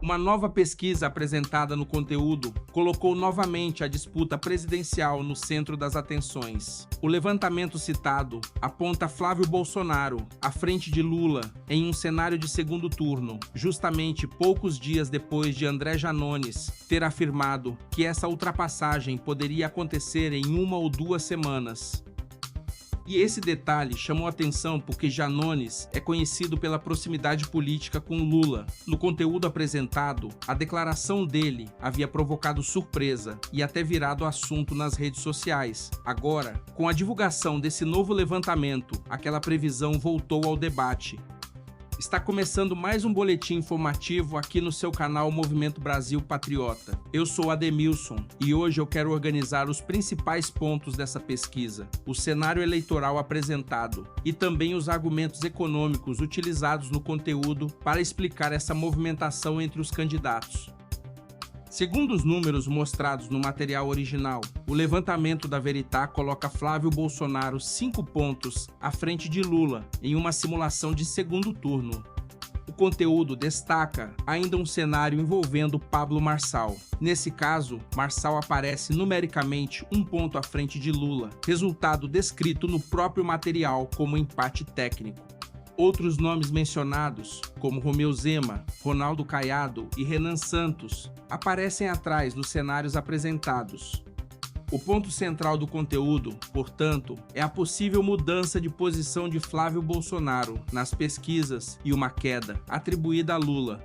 Uma nova pesquisa apresentada no conteúdo colocou novamente a disputa presidencial no centro das atenções. O levantamento citado aponta Flávio Bolsonaro à frente de Lula em um cenário de segundo turno, justamente poucos dias depois de André Janones ter afirmado que essa ultrapassagem poderia acontecer em 1 ou 2 semanas. E esse detalhe chamou atenção porque Janones é conhecido pela proximidade política com Lula. No conteúdo apresentado, a declaração dele havia provocado surpresa e até virado assunto nas redes sociais. Agora, com a divulgação desse novo levantamento, aquela previsão voltou ao debate. Está começando mais um boletim informativo aqui no seu canal Movimento Brasil Patriota. Eu sou Ademilson e hoje eu quero organizar os principais pontos dessa pesquisa, o cenário eleitoral apresentado e também os argumentos econômicos utilizados no conteúdo para explicar essa movimentação entre os candidatos. Segundo os números mostrados no material original, o levantamento da Veritá coloca Flávio Bolsonaro 5 pontos à frente de Lula em uma simulação de segundo turno. O conteúdo destaca ainda um cenário envolvendo Pablo Marçal. Nesse caso, Marçal aparece numericamente 1 ponto à frente de Lula, resultado descrito no próprio material como empate técnico. Outros nomes mencionados, como Romeu Zema, Ronaldo Caiado e Renan Santos, aparecem atrás nos cenários apresentados. O ponto central do conteúdo, portanto, é a possível mudança de posição de Flávio Bolsonaro nas pesquisas e uma queda atribuída a Lula.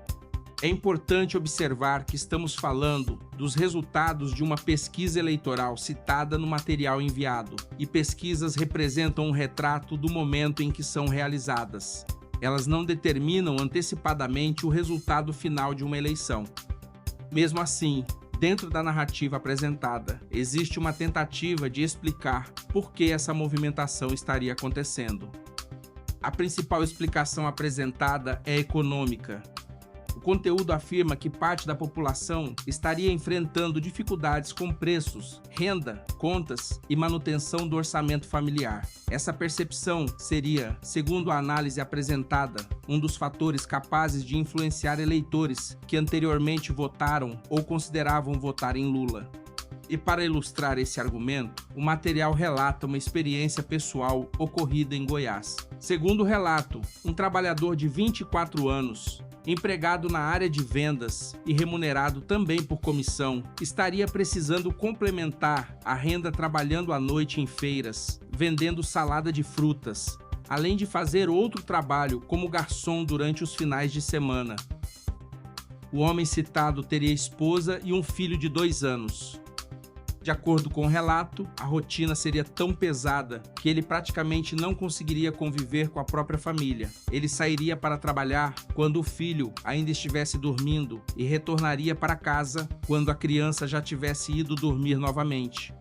É importante observar que estamos falando dos resultados de uma pesquisa eleitoral citada no material enviado, e pesquisas representam um retrato do momento em que são realizadas. Elas não determinam antecipadamente o resultado final de uma eleição. Mesmo assim, dentro da narrativa apresentada, existe uma tentativa de explicar por que essa movimentação estaria acontecendo. A principal explicação apresentada é econômica. O conteúdo afirma que parte da população estaria enfrentando dificuldades com preços, renda, contas e manutenção do orçamento familiar. Essa percepção seria, segundo a análise apresentada, um dos fatores capazes de influenciar eleitores que anteriormente votaram ou consideravam votar em Lula. E para ilustrar esse argumento, o material relata uma experiência pessoal ocorrida em Goiás. Segundo o relato, um trabalhador de 24 anos, empregado na área de vendas e remunerado também por comissão, estaria precisando complementar a renda trabalhando à noite em feiras, vendendo salada de frutas, além de fazer outro trabalho como garçom durante os finais de semana. O homem citado teria esposa e um filho de 2 anos. De acordo com o relato, a rotina seria tão pesada que ele praticamente não conseguiria conviver com a própria família. Ele sairia para trabalhar quando o filho ainda estivesse dormindo e retornaria para casa quando a criança já tivesse ido dormir novamente.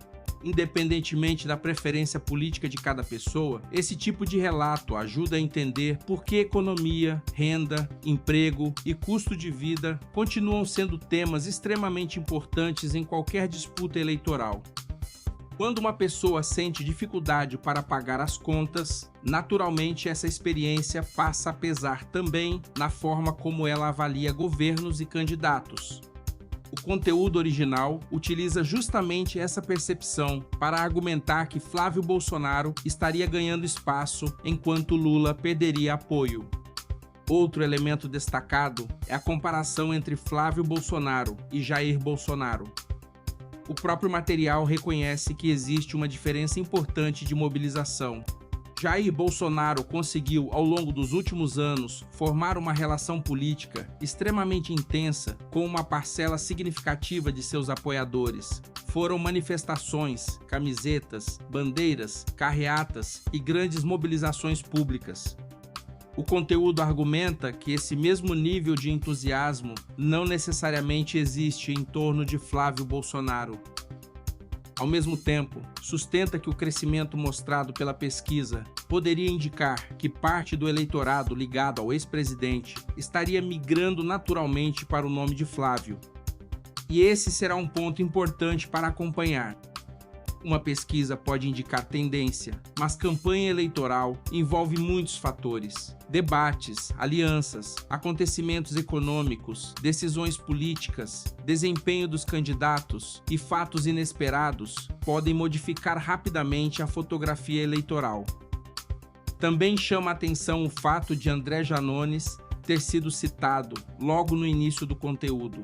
Independentemente da preferência política de cada pessoa, esse tipo de relato ajuda a entender por que economia, renda, emprego e custo de vida continuam sendo temas extremamente importantes em qualquer disputa eleitoral. Quando uma pessoa sente dificuldade para pagar as contas, naturalmente essa experiência passa a pesar também na forma como ela avalia governos e candidatos. O conteúdo original utiliza justamente essa percepção para argumentar que Flávio Bolsonaro estaria ganhando espaço enquanto Lula perderia apoio. Outro elemento destacado é a comparação entre Flávio Bolsonaro e Jair Bolsonaro. O próprio material reconhece que existe uma diferença importante de mobilização. Jair Bolsonaro conseguiu, ao longo dos últimos anos, formar uma relação política extremamente intensa com uma parcela significativa de seus apoiadores. Foram manifestações, camisetas, bandeiras, carreatas e grandes mobilizações públicas. O conteúdo argumenta que esse mesmo nível de entusiasmo não necessariamente existe em torno de Flávio Bolsonaro. Ao mesmo tempo, sustenta que o crescimento mostrado pela pesquisa poderia indicar que parte do eleitorado ligado ao ex-presidente estaria migrando naturalmente para o nome de Flávio. E esse será um ponto importante para acompanhar. Uma pesquisa pode indicar tendência, mas campanha eleitoral envolve muitos fatores. Debates, alianças, acontecimentos econômicos, decisões políticas, desempenho dos candidatos e fatos inesperados podem modificar rapidamente a fotografia eleitoral. Também chama a atenção o fato de André Janones ter sido citado logo no início do conteúdo.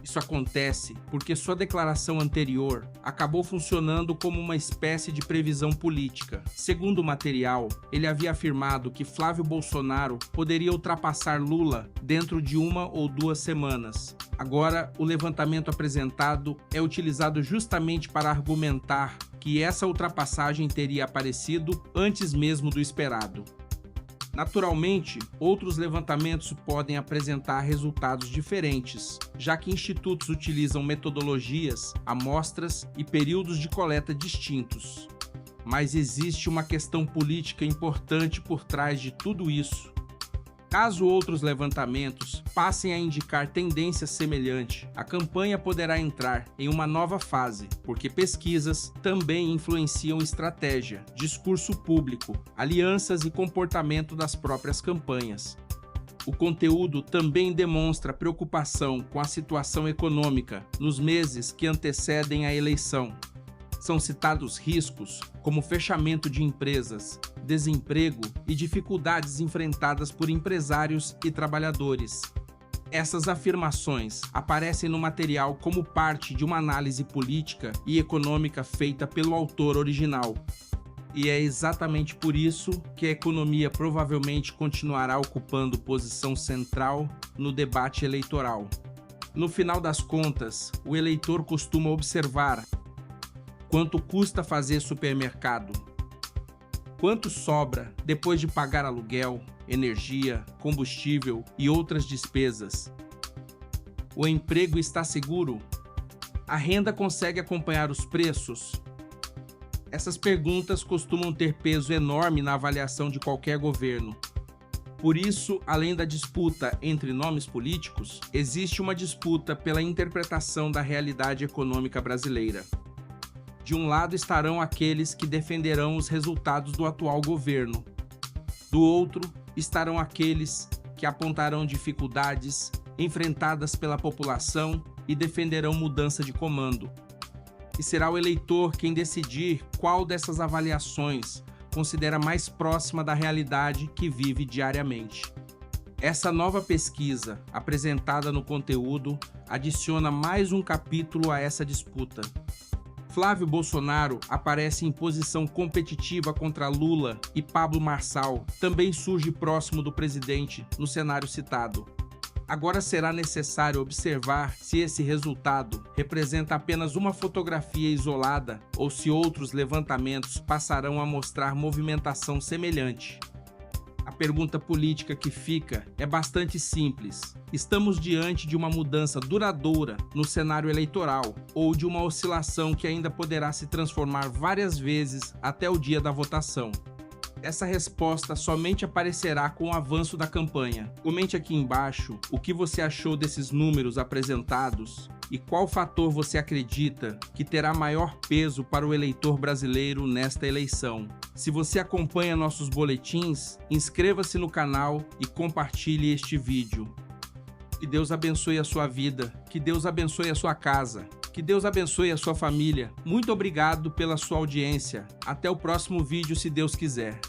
Isso acontece porque sua declaração anterior acabou funcionando como uma espécie de previsão política. Segundo o material, ele havia afirmado que Flávio Bolsonaro poderia ultrapassar Lula dentro de 1 ou 2 semanas. Agora, o levantamento apresentado é utilizado justamente para argumentar que essa ultrapassagem teria aparecido antes mesmo do esperado. Naturalmente, outros levantamentos podem apresentar resultados diferentes, já que institutos utilizam metodologias, amostras e períodos de coleta distintos. Mas existe uma questão política importante por trás de tudo isso. Caso outros levantamentos passem a indicar tendência semelhante, a campanha poderá entrar em uma nova fase, porque pesquisas também influenciam estratégia, discurso público, alianças e comportamento das próprias campanhas. O conteúdo também demonstra preocupação com a situação econômica nos meses que antecedem a eleição. São citados riscos como fechamento de empresas, desemprego e dificuldades enfrentadas por empresários e trabalhadores. Essas afirmações aparecem no material como parte de uma análise política e econômica feita pelo autor original. E é exatamente por isso que a economia provavelmente continuará ocupando posição central no debate eleitoral. No final das contas, o eleitor costuma observar quanto custa fazer supermercado, quanto sobra depois de pagar aluguel, energia, combustível e outras despesas. O emprego está seguro? A renda consegue acompanhar os preços? Essas perguntas costumam ter peso enorme na avaliação de qualquer governo. Por isso, além da disputa entre nomes políticos, existe uma disputa pela interpretação da realidade econômica brasileira. De um lado estarão aqueles que defenderão os resultados do atual governo. Do outro estarão aqueles que apontarão dificuldades enfrentadas pela população e defenderão mudança de comando. E será o eleitor quem decidir qual dessas avaliações considera mais próxima da realidade que vive diariamente. Essa nova pesquisa, apresentada no conteúdo, adiciona mais um capítulo a essa disputa. Flávio Bolsonaro aparece em posição competitiva contra Lula e Pablo Marçal também surge próximo do presidente no cenário citado. Agora será necessário observar se esse resultado representa apenas uma fotografia isolada ou se outros levantamentos passarão a mostrar movimentação semelhante. A pergunta política que fica é bastante simples. Estamos diante de uma mudança duradoura no cenário eleitoral ou de uma oscilação que ainda poderá se transformar várias vezes até o dia da votação? Essa resposta somente aparecerá com o avanço da campanha. Comente aqui embaixo o que você achou desses números apresentados e qual fator você acredita que terá maior peso para o eleitor brasileiro nesta eleição. Se você acompanha nossos boletins, inscreva-se no canal e compartilhe este vídeo. Que Deus abençoe a sua vida, que Deus abençoe a sua casa, que Deus abençoe a sua família. Muito obrigado pela sua audiência. Até o próximo vídeo, se Deus quiser.